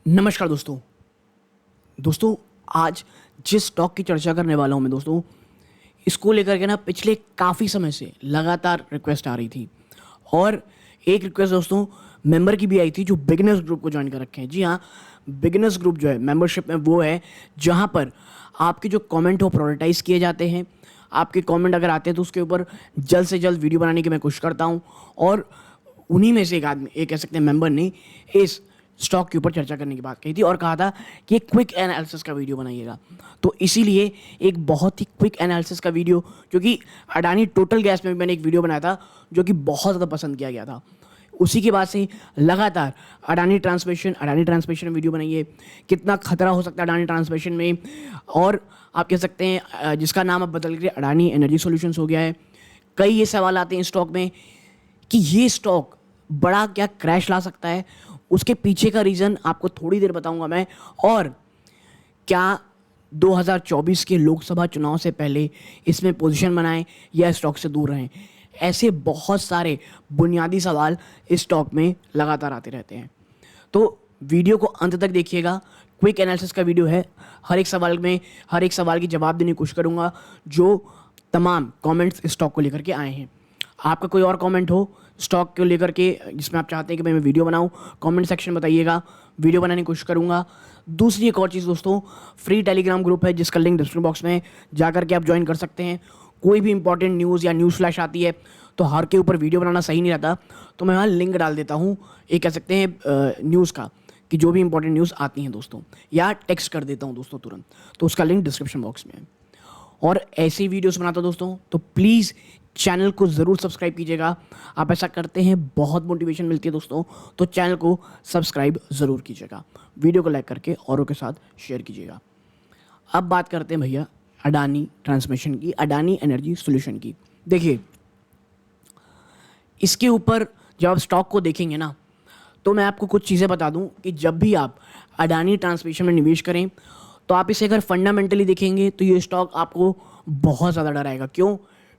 नमस्कार दोस्तों। आज जिस स्टॉक की चर्चा करने वाला हूँ मैं दोस्तों, इसको लेकर के ना पिछले काफ़ी समय से लगातार रिक्वेस्ट आ रही थी। और एक रिक्वेस्ट दोस्तों मेंबर की भी आई थी जो बिगिनर्स ग्रुप को ज्वाइन कर रखे हैं। जी हाँ, बिगिनर्स ग्रुप जो है मेंबरशिप में वो है जहाँ पर आपके जो कमेंट हो प्रायोरिटाइज़ किए जाते हैं। आपके कमेंट अगर आते हैं तो उसके ऊपर जल्द से जल्द वीडियो बनाने की मैं कोशिश करता हूँ। और उन्हीं में से एक आदमी, एक कह सकते हैं मेंबर ने इस स्टॉक के ऊपर चर्चा करने की बात कही थी और कहा था कि एक क्विक एनालिसिस का वीडियो बनाइएगा। तो इसीलिए एक बहुत ही क्विक एनालिसिस का वीडियो, क्योंकि अडानी टोटल गैस में भी मैंने एक वीडियो बनाया था जो कि बहुत ज़्यादा पसंद किया गया था। उसी के बाद से लगातार अडानी ट्रांसमिशन वीडियो बनाइए, कितना खतरा हो सकता है अडानी ट्रांसमिशन में। और आप कह सकते हैं जिसका नाम अब बदल के अडानी एनर्जी सॉल्यूशंस हो गया है। कई ये सवाल आते हैं स्टॉक में कि ये स्टॉक बड़ा क्या क्रैश ला सकता है, उसके पीछे का रीज़न आपको थोड़ी देर बताऊंगा मैं। और क्या 2024 के लोकसभा चुनाव से पहले इसमें पोजीशन बनाएं या स्टॉक से दूर रहें, ऐसे बहुत सारे बुनियादी सवाल इस स्टॉक में लगातार आते रहते हैं। तो वीडियो को अंत तक देखिएगा। क्विक एनालिसिस का वीडियो है। हर एक सवाल की जवाब देने की कोशिश करूंगा जो तमाम कमेंट्स इस स्टॉक को लेकर के आए हैं। आपका कोई और कमेंट हो स्टॉक को लेकर के जिसमें आप चाहते हैं कि मैं वीडियो बनाऊं, कमेंट सेक्शन में बताइएगा, वीडियो बनाने की कोशिश करूंगा। दूसरी एक और चीज़ दोस्तों, फ्री टेलीग्राम ग्रुप है जिसका लिंक डिस्क्रिप्शन बॉक्स में जाकर के आप ज्वाइन कर सकते हैं। कोई भी इंपॉर्टेंट न्यूज़ या न्यूज़ फ्लैश आती है तो हर के ऊपर वीडियो बनाना सही नहीं रहता, तो मैं वहाँ लिंक डाल देता हूँ, एक कह सकते हैं न्यूज़ का, कि जो भी इंपॉर्टेंट न्यूज़ आती हैं दोस्तों, या टेक्स्ट कर देता हूँ दोस्तों तुरंत। तो उसका लिंक डिस्क्रिप्शन बॉक्स में है। और ऐसी वीडियोस बनाता दोस्तों तो प्लीज़ चैनल को ज़रूर सब्सक्राइब कीजिएगा। आप ऐसा करते हैं बहुत मोटिवेशन मिलती है दोस्तों, तो चैनल को सब्सक्राइब ज़रूर कीजिएगा, वीडियो को लाइक करके औरों के साथ शेयर कीजिएगा। अब बात करते हैं भैया अडानी ट्रांसमिशन की, अडानी एनर्जी सॉल्यूशन की। देखिए, इसके ऊपर जब आप स्टॉक को देखेंगे ना, तो मैं आपको कुछ चीज़ें बता दूं कि जब भी आप अडानी ट्रांसमिशन में निवेश करें तो आप इसे अगर फंडामेंटली देखेंगे तो ये स्टॉक आपको बहुत ज़्यादा डराएगा। क्यों?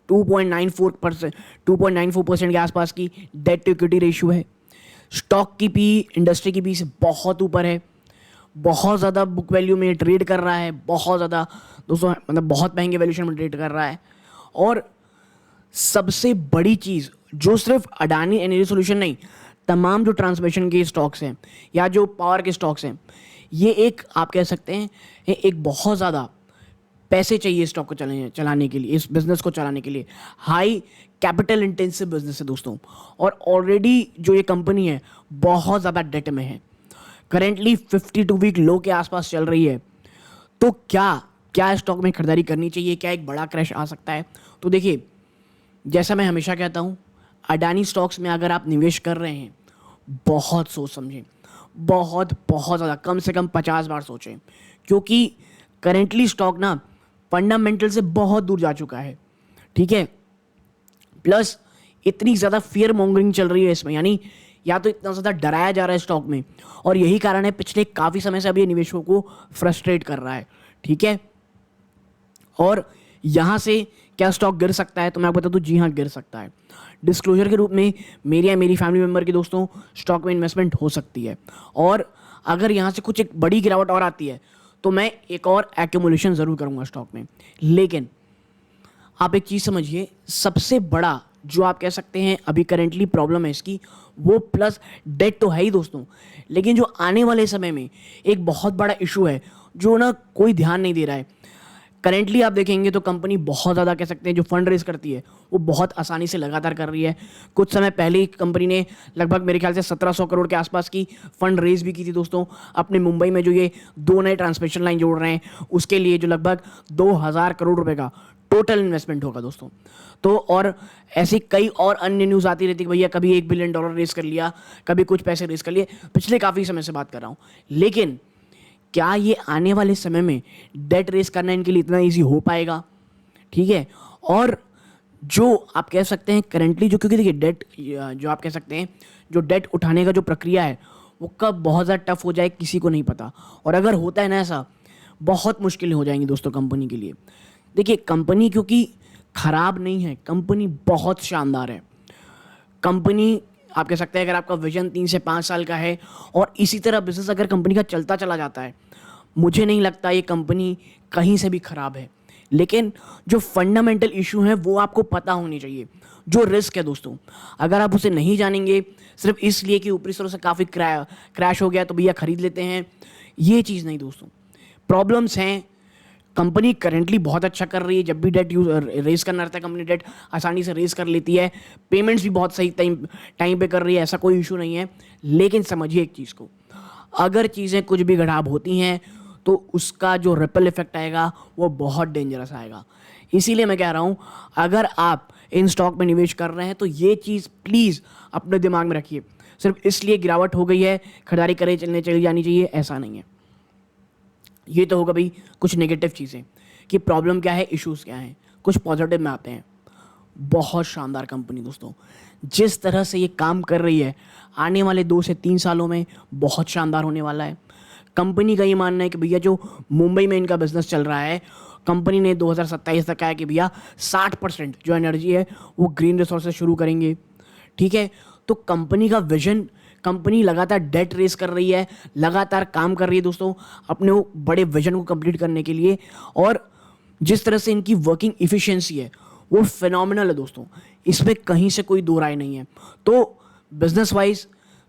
2.94% के आसपास की डेट टू इक्विटी रेशियो है। स्टॉक की पी इंडस्ट्री की पी से बहुत ऊपर है। बहुत ज़्यादा बुक वैल्यू में ट्रेड कर रहा है, बहुत ज़्यादा दोस्तों, मतलब बहुत महंगे वैल्यूशन में ट्रेड कर रहा है। और सबसे बड़ी चीज़ जो सिर्फ अडानी एनर्जी सॉल्यूशन नहीं, तमाम जो ट्रांसमिशन के स्टॉक्स हैं या जो पावर के स्टॉक्स हैं, ये एक आप कह सकते हैं एक बहुत ज़्यादा पैसे चाहिए स्टॉक को चलाने के लिए, इस बिज़नेस को चलाने के लिए। हाई कैपिटल इंटेंसिव बिजनेस है दोस्तों। और ऑलरेडी जो ये कंपनी है बहुत ज़्यादा डेट में है, करेंटली 52 वीक लो के आसपास चल रही है। तो क्या स्टॉक में खरीदारी करनी चाहिए? क्या एक बड़ा क्रैश आ सकता है? तो देखिए, जैसा मैं हमेशा कहता हूँ, अडानी स्टॉक्स में अगर आप निवेश कर रहे हैं, बहुत सोच समझें, बहुत बहुत ज़्यादा, कम से कम 50 बार सोचें, क्योंकि करेंटली स्टॉक ना फंडामेंटल से बहुत दूर जा चुका है। ठीक है, प्लस इतनी ज़्यादा फियर मॉन्गरिंग चल रही है इसमें, यानी या तो इतना ज़्यादा डराया जा रहा है स्टॉक में, और यही कारण है पिछले काफ़ी समय से अब ये निवेशकों को फ्रस्ट्रेट कर रहा है। ठीक है, और यहाँ से क्या स्टॉक गिर सकता है? तो मैं आपको बता दूँ, जी हाँ, गिर सकता है। डिस्क्लोजर के रूप में मेरी या मेरी फैमिली मेम्बर की दोस्तों स्टॉक में इन्वेस्टमेंट हो सकती है, और अगर यहाँ से कुछ एक बड़ी गिरावट और आती है तो मैं एक और एक्यूमुलेशन ज़रूर करूँगा स्टॉक में। लेकिन आप एक चीज़ समझिए, सबसे बड़ा जो आप कह सकते हैं अभी करेंटली प्रॉब्लम है इसकी, वो प्लस डेट तो है ही दोस्तों, लेकिन जो आने वाले समय में एक बहुत बड़ा इशू है जो ना कोई ध्यान नहीं दे रहा है। करेंटली आप देखेंगे तो कंपनी बहुत ज़्यादा कह सकते हैं जो फंड रेज करती है वो बहुत आसानी से लगातार कर रही है। कुछ समय पहले ही कंपनी ने लगभग मेरे ख्याल से 1700 करोड़ के आसपास की फंड रेज भी की थी दोस्तों, अपने मुंबई में जो ये 2 नए ट्रांसमिशन लाइन जोड़ रहे हैं उसके लिए, जो लगभग 2000 करोड़ रुपए का टोटल इन्वेस्टमेंट होगा दोस्तों। तो और ऐसी कई और अन्य न्यूज़ आती रहती है, भैया कभी $1 बिलियन रेज कर लिया, कभी कुछ पैसे रेज कर लिए, पिछले काफ़ी समय से बात कर रहा हूँ। लेकिन क्या ये आने वाले समय में डेट रेस करना इनके लिए इतना इजी हो पाएगा? ठीक है, और जो आप कह सकते हैं करेंटली जो, क्योंकि देखिए डेट, जो आप कह सकते हैं जो डेट उठाने का जो प्रक्रिया है वो कब बहुत ज़्यादा टफ हो जाए किसी को नहीं पता, और अगर होता है ना ऐसा, बहुत मुश्किलें हो जाएंगी दोस्तों कंपनी के लिए। देखिए, कंपनी क्योंकि ख़राब नहीं है, कंपनी बहुत शानदार है। कंपनी आप कह सकते हैं अगर आपका विजन 3 से 5 साल का है और इसी तरह बिजनेस अगर कंपनी का चलता चला जाता है, मुझे नहीं लगता ये कंपनी कहीं से भी खराब है। लेकिन जो फंडामेंटल इशू है वो आपको पता होनी चाहिए। जो रिस्क है दोस्तों, अगर आप उसे नहीं जानेंगे सिर्फ इसलिए कि ऊपरी स्रोत से काफ़ी क्रैश हो गया तो भैया खरीद लेते हैं, ये चीज़ नहीं दोस्तों। प्रॉब्लम्स हैं। कंपनी करेंटली बहुत अच्छा कर रही है, जब भी डेट रेज करना रहता है कंपनी डेट आसानी से रेज कर लेती है, पेमेंट्स भी बहुत सही टाइम पे कर रही है, ऐसा कोई इशू नहीं है। लेकिन समझिए एक चीज़ को, अगर चीज़ें कुछ भी खराब होती हैं तो उसका जो रिपल इफेक्ट आएगा वो बहुत डेंजरस आएगा। इसीलिए मैं कह रहा हूँ, अगर आप इन स्टॉक में निवेश कर रहे हैं तो ये चीज़ प्लीज़ अपने दिमाग में रखिए। सिर्फ इसलिए गिरावट हो गई है खरीदारी करे चली जानी चाहिए, ऐसा नहीं है। ये तो होगा भाई कुछ नेगेटिव चीज़ें कि प्रॉब्लम क्या है, इश्यूज़ क्या हैं। कुछ पॉजिटिव में आते हैं। बहुत शानदार कंपनी दोस्तों, जिस तरह से ये काम कर रही है आने वाले 2 से 3 सालों में बहुत शानदार होने वाला है। कंपनी का ये मानना है कि भैया जो मुंबई में इनका बिजनेस चल रहा है, कंपनी ने 2027 तक कहा है कि भैया 60% जो एनर्जी है वो ग्रीन रिसोर्सेज शुरू करेंगे। ठीक है, तो कंपनी का विजन, कंपनी लगातार डेट रेस कर रही है, लगातार काम कर रही है दोस्तों अपने वो बड़े विजन को कंप्लीट करने के लिए। और जिस तरह से इनकी वर्किंग इफिशिएंसी है वो फिनोमिनल है दोस्तों, इसमें कहीं से कोई दो राय नहीं है। तो बिजनेस वाइज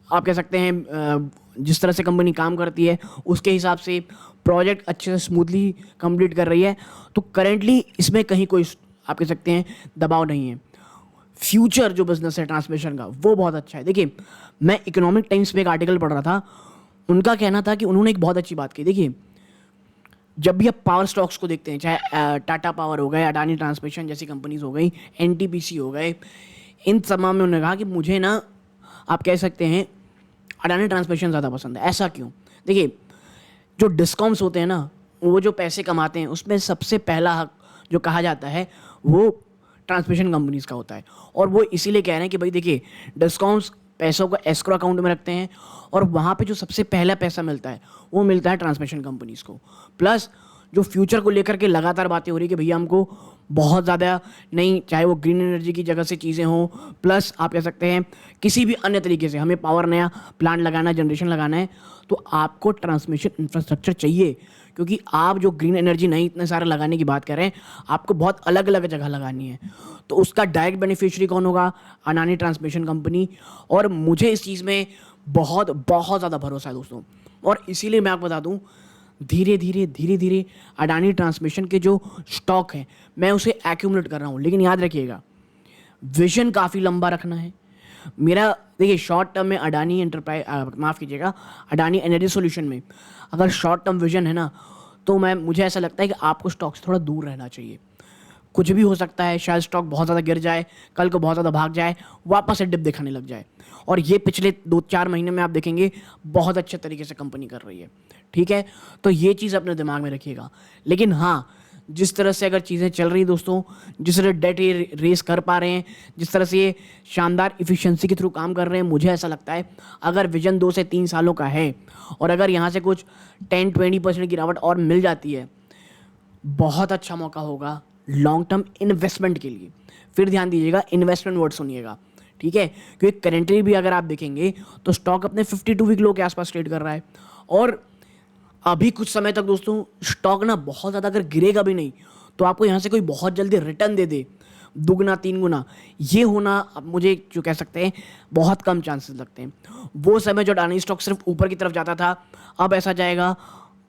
आप कह सकते हैं जिस तरह से कंपनी काम करती है उसके हिसाब से प्रोजेक्ट अच्छे से स्मूथली कंप्लीट कर रही है, तो करेंटली इसमें कहीं कोई आप कह सकते हैं दबाव नहीं है। फ्यूचर जो बिजनेस है ट्रांसमिशन का वो बहुत अच्छा है। देखिए, मैं इकोनॉमिक टाइम्स में एक आर्टिकल पढ़ रहा था, उनका कहना था कि उन्होंने एक बहुत अच्छी बात की। देखिए, जब भी आप पावर स्टॉक्स को देखते हैं, चाहे टाटा पावर हो गए, अडानी ट्रांसमिशन जैसी कंपनीज हो गई, एनटीपीसी हो गए, इन तमाम में उन्होंने कहा कि मुझे ना आप कह सकते हैं अडानी ट्रांसमिशन ज़्यादा पसंद है। ऐसा क्यों? देखिए, जो डिस्कॉम्स होते हैं ना, वो जो पैसे कमाते हैं उसमें सबसे पहला हक जो कहा जाता है वो ट्रांसमिशन कंपनीज का होता है। और वो इसीलिए कह रहे हैं कि भाई देखिए, डिस्कॉम्स पैसों को एस्क्रो अकाउंट में रखते हैं और वहाँ पे जो सबसे पहला पैसा मिलता है वो मिलता है ट्रांसमिशन कंपनीज को। प्लस जो फ्यूचर को लेकर के लगातार बातें हो रही है कि भैया हमको बहुत ज़्यादा नहीं, चाहे वो ग्रीन एनर्जी की जगह से चीज़ें हों, प्लस आप कह सकते हैं किसी भी अन्य तरीके से हमें पावर नया प्लांट लगाना है, जनरेशन लगाना है, तो आपको ट्रांसमिशन इंफ्रास्ट्रक्चर चाहिए। क्योंकि आप जो ग्रीन एनर्जी नहीं इतने सारे लगाने की बात कर रहे हैं, आपको बहुत अलग अलग जगह लगानी है। तो उसका डायरेक्ट बेनिफिशियरी कौन होगा? Adani transmission company. और मुझे इस चीज़ में बहुत बहुत ज़्यादा भरोसा है दोस्तों। और इसीलिए मैं आपको बता दूं, धीरे धीरे अडानी ट्रांसमिशन के जो स्टॉक है मैं उसे एक्यूमुलेट कर रहा हूँ। लेकिन याद रखिएगा, विजन काफ़ी लंबा रखना है मेरा। देखिए, शॉर्ट टर्म में अडानी एंटरप्राइज माफ़ कीजिएगा, अडानी एनर्जी सॉल्यूशन में अगर शॉर्ट टर्म विजन है ना, तो मुझे ऐसा लगता है कि आपको स्टॉक से थोड़ा दूर रहना चाहिए। कुछ भी हो सकता है, शायद स्टॉक बहुत ज़्यादा गिर जाए, कल को बहुत ज़्यादा भाग जाए, वापस से डिप दिखाने लग जाए। और ये पिछले 2-4 महीने में आप देखेंगे बहुत अच्छे तरीके से कंपनी कर रही है। ठीक है, तो ये चीज़ अपने दिमाग में रखिएगा। लेकिन हाँ, जिस तरह से अगर चीज़ें चल रही दोस्तों, जिस तरह डेट ये रेस कर पा रहे हैं, जिस तरह से ये शानदार इफ़िशियंसी के थ्रू काम कर रहे हैं, मुझे ऐसा लगता है अगर विजन 2 से 3 सालों का है और अगर यहाँ से कुछ 10-20% गिरावट और मिल जाती है, बहुत अच्छा मौका होगा लॉन्ग टर्म इन्वेस्टमेंट के लिए। फिर ध्यान दीजिएगा, इन्वेस्टमेंट वर्ड सुनिएगा। ठीक है, क्योंकि करेंटली भी अगर आप देखेंगे तो स्टॉक अपने 52 वीक लो के आसपास ट्रेड कर रहा है। और अभी कुछ समय तक दोस्तों स्टॉक ना बहुत ज़्यादा अगर गिरेगा भी नहीं तो आपको यहाँ से कोई बहुत जल्दी रिटर्न दे दे, 2-3 गुना, ये होना अब मुझे जो कह सकते हैं बहुत कम चांसेस लगते हैं। वो समय जो अडानी स्टॉक सिर्फ ऊपर की तरफ जाता था, अब ऐसा जाएगा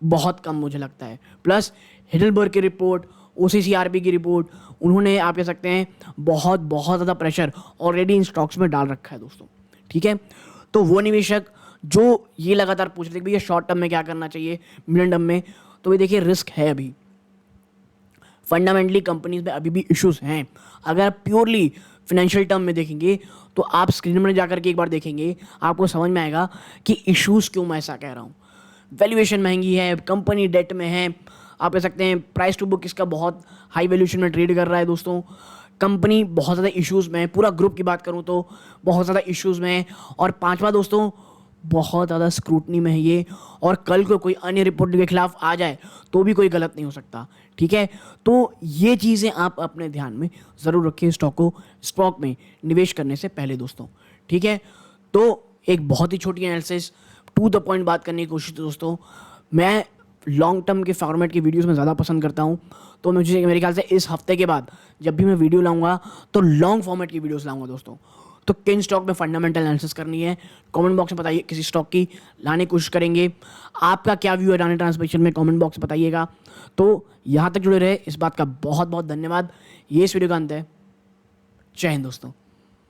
बहुत कम मुझे लगता है। प्लस हिडलबर्ग की रिपोर्ट, OCCRB की रिपोर्ट, उन्होंने आप कह सकते हैं बहुत बहुत ज़्यादा प्रेशर ऑलरेडी इन स्टॉक्स में डाल रखा है दोस्तों। ठीक है, तो वो निवेशक जो ये लगातार पूछ रहे थे कि भैया शॉर्ट टर्म में क्या करना चाहिए, मिडियम टर्म में, तो ये देखिए रिस्क है। अभी फंडामेंटली कंपनीज में अभी भी इश्यूज हैं। अगर आप प्योरली फिनेंशियल टर्म में देखेंगे तो आप स्क्रीन में जाकर के एक बार देखेंगे, आपको समझ में आएगा कि इश्यूज क्यों मैं ऐसा कह रहा हूँ। वैल्यूएशन महंगी है, कंपनी डेट में है, आप कह सकते हैं प्राइस टू बुक इसका बहुत हाई वैल्यूएशन में ट्रेड कर रहा है दोस्तों। कंपनी बहुत ज़्यादा इश्यूज़ में है, पूरा ग्रुप की बात करूँ तो बहुत ज़्यादा इश्यूज़ में है। और पांचवा दोस्तों, बहुत ज़्यादा स्क्रूटनी में है ये, और कल को कोई अन्य रिपोर्ट के खिलाफ आ जाए तो भी कोई गलत नहीं हो सकता। ठीक है, तो ये चीज़ें आप अपने ध्यान में ज़रूर रखिए स्टॉक में निवेश करने से पहले दोस्तों। ठीक है, तो एक बहुत ही छोटी एनालिसिस, टू द पॉइंट बात करने की कोशिश। दोस्तों मैं लॉन्ग टर्म के फॉर्मेट की वीडियोस में ज़्यादा पसंद करता हूँ, तो मुझे मेरे ख्याल से इस हफ्ते के बाद जब भी मैं वीडियो लाऊंगा तो लॉन्ग फॉर्मेट की वीडियोस लाऊंगा दोस्तों। तो किन स्टॉक में फंडामेंटल एनालिसिस करनी है कमेंट बॉक्स में बताइए, किसी स्टॉक की लाने की कोशिश करेंगे। आपका क्या व्यू है अडानी ट्रांसमिशन में कमेंट बॉक्स में बताइएगा। तो यहाँ तक जुड़े रहे, इस बात का बहुत बहुत धन्यवाद। ये इस वीडियो का अंत है। जय हिंद दोस्तों।